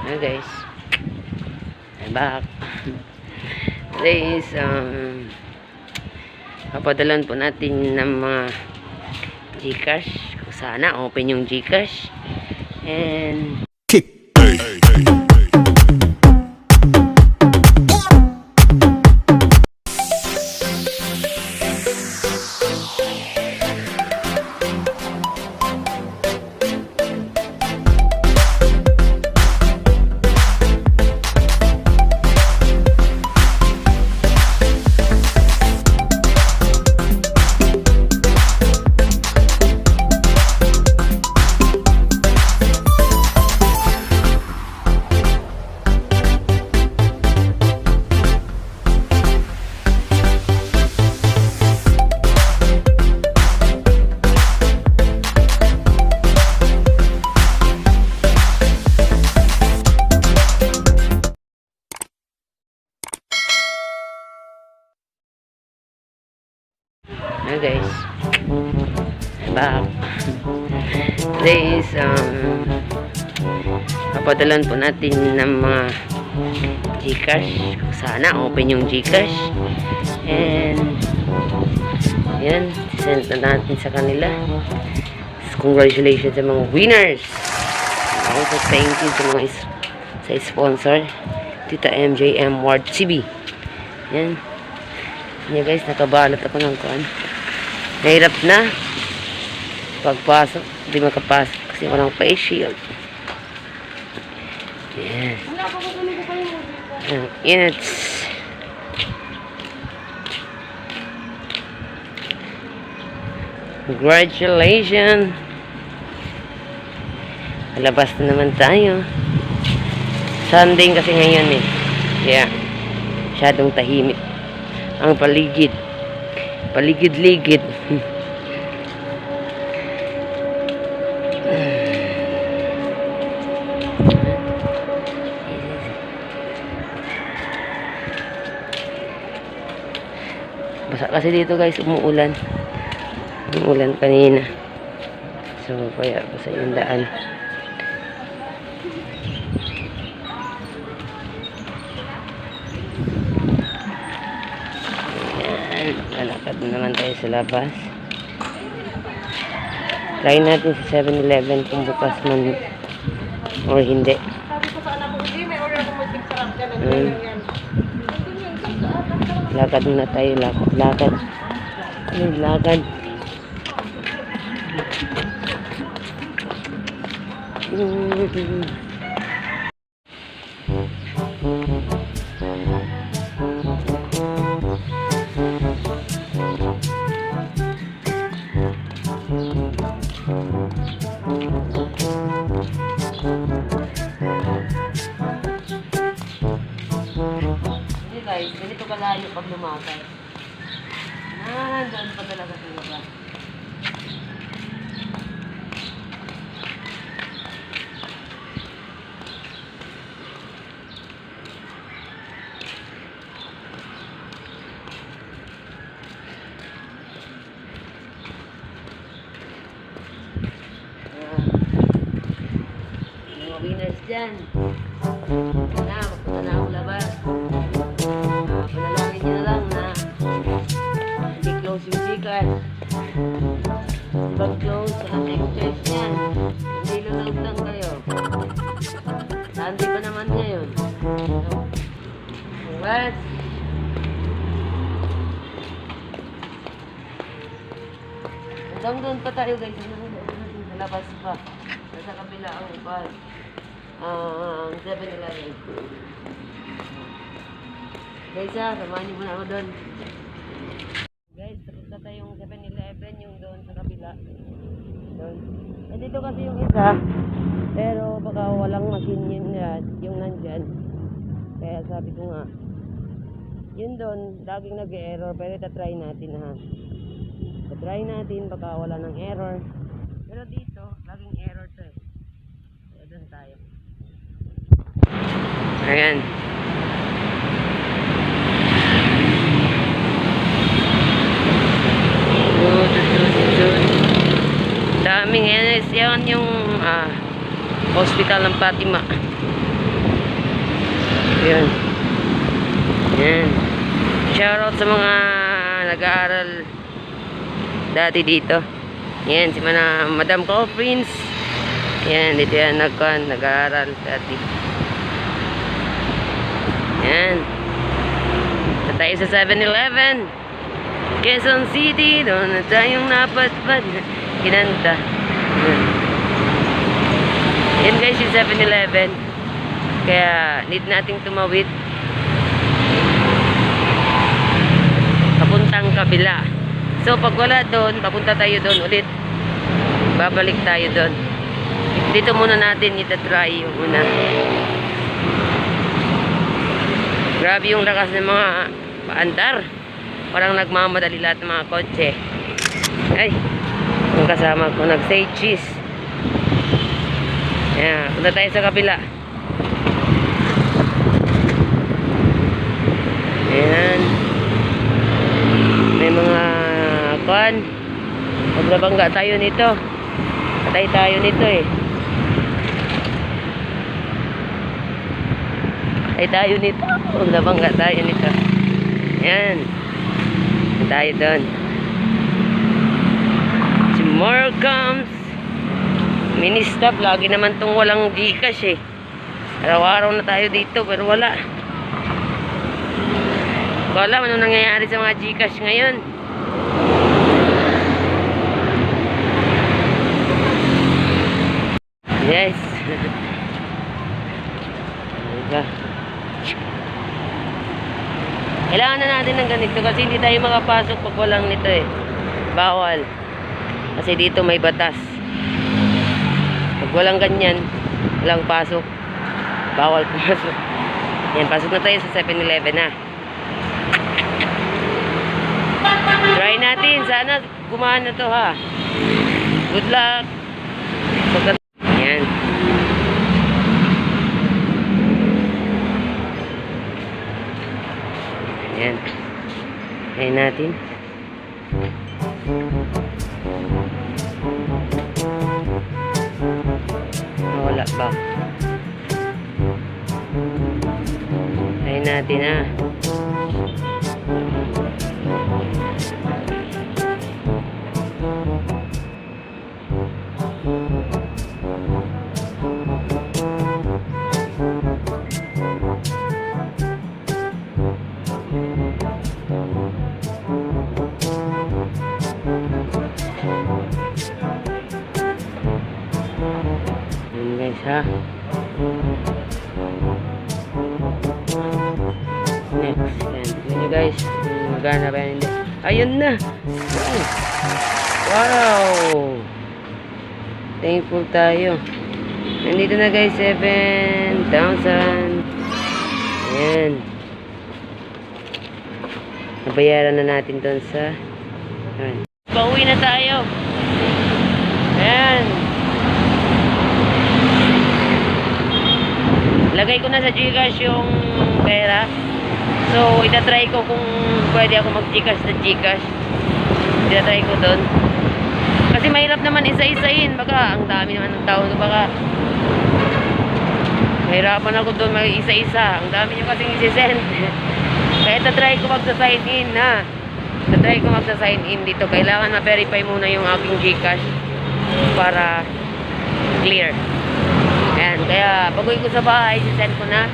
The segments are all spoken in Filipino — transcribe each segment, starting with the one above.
Hello guys, I'm back. Today is papadalan po natin ng mga Gcash. Sana open yung Gcash. And hello guys, I'm back. Today is papadalan po natin ng mga Gcash. Sana open yung Gcash. And yan, send na natin sa kanila. Congratulations sa mga winners. Also thank you sa mga sa sponsor, Tita MJM Ward CB. Yan. Yan guys, nakabalot ako ng kuan. Nahirap na pagpasok, hindi makapasok kasi walang face shield. Yan. Yan. Congratulations. Malabas na naman tayo. Sunday kasi ngayon eh. Kaya masyadong tahimik ang paligid. Paligid-ligid. Basa kasi dito guys, umuulan. Umuulan kanina. So, kaya basa yung daan. Lalakad na naman tayo sa labas. Try natin sa 7-Eleven kung bukas man or hindi. Lakad muna tayo. Lakad. Lakad. Guys, ganito kalayo pag lumakad. Nandun pa talaga sa lugar. Mga winners dyan. Magpunta na ako labas. Panalangin nyo na lang na hindi close yung Gcash. Pag close, ang exchange niyan. Hindi luload lang kayo. Sunday pa naman ngayon. What? Doon pa tayo guys. Sa labas pa. Nasa kabila ang bus. Ang 7-Eleven. Guys samahan niyo muna ako doon. Guys, tapos na tayong 7-Eleven, yung doon sa kabila. Doon. Nandito kasi yung isa, pero baka walang machine yun yung nandyan. Kaya sabi ko nga, yun doon, laging nag-error, pero itatry natin ha. Itatry natin, baka wala ng error. Pero dito, laging error to eh. Kaya doon tayo. Ayan. Daming NS yan yung hospital ng Fatima. Ayan. Ayan. Shoutout sa mga nag-aaral dati dito. Ayan, si Madam ko, Prince. Ayan, dito yan nag-aaral dati. Ayan. Ito tayo sa 7-Eleven. Quezon City, doon na tayong napadpad. Kinanta. Ayan guys, yung 7-Eleven. Kaya, need nating tumawid. Papuntang kabila. So, pag wala doon, papunta tayo doon ulit. Babalik tayo doon. Dito muna natin itatry yung una. Grabe yung lakas ng mga paandar. Parang nagmamadali lahat ng mga kotse. Ay, yung kasama ko nag-say cheese. Ayan, punta tayo sa kabila. Ayan. May mga kwan. Pag nabangga tayo nito. Patay tayo nito eh. Patay tayo nito. Pag nabangga tayo nito. Ayan. Tayo doon. Tomorrow comes. Mini-stop. Lagi naman tong walang Gcash eh. Araw-araw na tayo dito pero wala. Wala anong nangyayari sa mga Gcash ngayon. Yes. Diba? Kailangan na natin ng ganito kasi hindi tayo makapasok pag walang nito eh. Bawal. Kasi dito may batas. Pag walang ganyan, walang pasok. Bawal pumasok. Yan, pasok na tayo sa 7-Eleven ha. Try natin. Sana gumana to ha. Good luck. Yan. Ayan. Ayan natin. Wala ba? Ayan natin ah. Guys ha. Next. Tignan nyo guys. Magana ba yan? Ayun na. Wow. Thankful tayo. Nandito na guys. 7,000. Ayan. Nabayaran na natin doon sa pauwi na tayo. Ayan. Lagay ko na sa Gcash yung pera. So, itatry ko kung pwede ako mag-Gcash sa Gcash. Itatry ko doon. Kasi mahirap naman isa-isahin. Baka, ang dami naman ng tao. Baka, mahirapan ako doon mag-isa-isa. Ang dami nyo kasing isi-send. Kaya itatry ko magsa-sign in, ha. Itatry ko magsa-sign in dito. Kailangan ma-verify muna yung aking Gcash para clear. Ayan, kaya pag-uwi ko sa bahay, sisend ko na.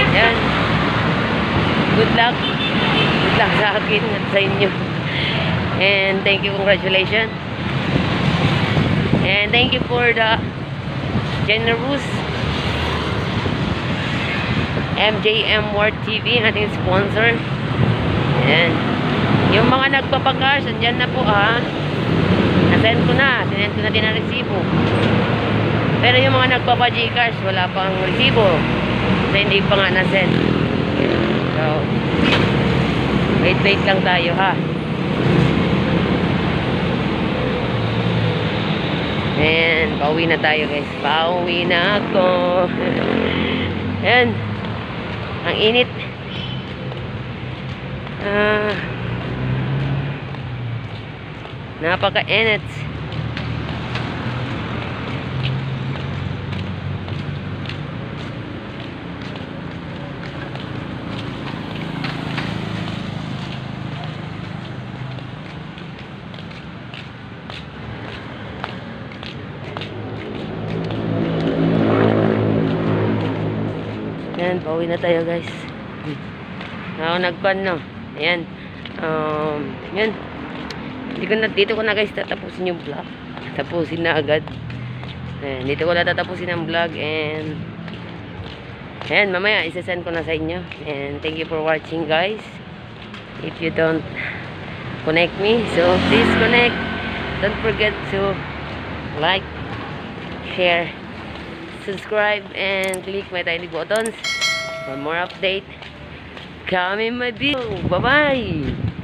Ayan. Good luck. Good luck sa akin at sa inyo. And thank you, congratulations. And thank you for the generous MJM World TV, ating sponsor. Ayan. Yung mga nagpapakash, andyan na po ha. Nasend ko na. Sinend ko na din ang resibo. Pero yung mga nagpapa-Gcash, wala pang resibo. Kasi hindi pa nga na-send. So, wait lang tayo ha. And, pauwi na tayo guys. Pauwi na ako. Ayan. Ang init. Napaka-init. Ayan, pauwi na tayo guys. Ako nagpan no. Ayan. Yan. Dito ko na guys tatapusin yung vlog. Tapusin na agad. Ayan, dito ko na tatapusin ang vlog and ayan, mamaya isasend ko na sa inyo. And thank you for watching guys. If you don't connect me, so please connect. Don't forget to like, share, subscribe, and click my tiny buttons for more update. Come in my video. Bye-bye!